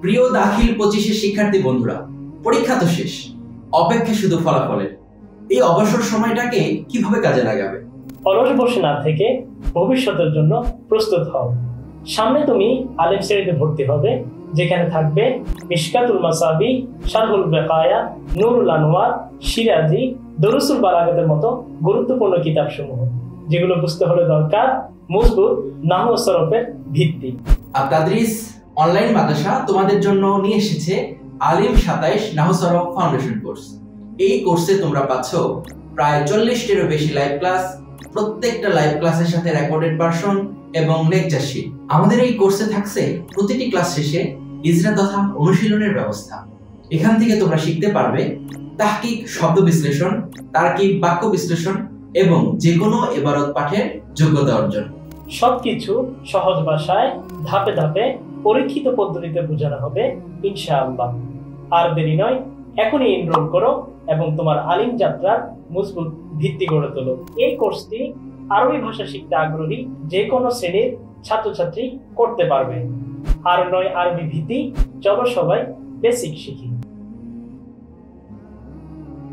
প্রিয় দাখিল 25-এর শিক্ষার্থী বন্ধুরা, পরীক্ষা তো শেষ, অপেক্ষা শুধু ফলাফলের। এই অবসর সময়টাকে কিভাবে কাজে লাগাবে? অলস বসে না থেকে ভবিষ্যতের জন্য প্রস্তুত হও। সামনে তুমি আলেম শ্রেণীতে ভর্তি হবে, যেখানে থাকবে মিশকাতুল মাসাবি, শারহুল বেকায়া, নুরুল আনোয়ার, সিরাজি, দরুসুল বালাগাতের মতো গুরুত্বপূর্ণ কিতাবসমূহ, যেগুলো বুঝতে হলে দরকার মজবুত নাহু ও সরফের ভিত্তি। আত-তাদরিস অনলাইন মাদ্রাসা তোমাদের জন্য নিয়ে এসেছে আলিম 27 নাহু সরফ ফাউন্ডেশন কোর্স। এই কোর্সে তোমরা পাচ্ছ প্রায় 40টিরও বেশি লাইভ ক্লাস, প্রত্যেকটা লাইভ ক্লাসের সাথে রেকর্ডেড ভার্সন এবং লেকচার শীট। আমাদের এই কোর্সে থাকছে প্রতিটি ক্লাস শেষে ইজরা তথা অনুশীলনের ব্যবস্থা। এখান থেকে তোমরা শিখতে পারবে তাহকিক শব্দ বিশ্লেষণ, তারকিব বাক্য বিশ্লেষণ এবং যে কোনো ইবারত পাঠের যোগ্যতা অর্জন। সবকিছু সহজ ভাষায় ধাপে ধাপে পরীক্ষিত পদ্ধতিতে বোঝানো হবে ইনশাআল্লাহ। আর দেরি নয়, এখনই এনরোল করো এবং তোমার আলিম যাত্রার মজবুত ভিত্তি গড়ে তোলো। এই কোর্সটি আরবি ভাষা শিখতে আগ্রহী যে কোনো শ্রেণীর ছাত্রছাত্রী করতে পারবে। আর নয় আরবি ভীতি, চলো সবাই বেসিক শিখি।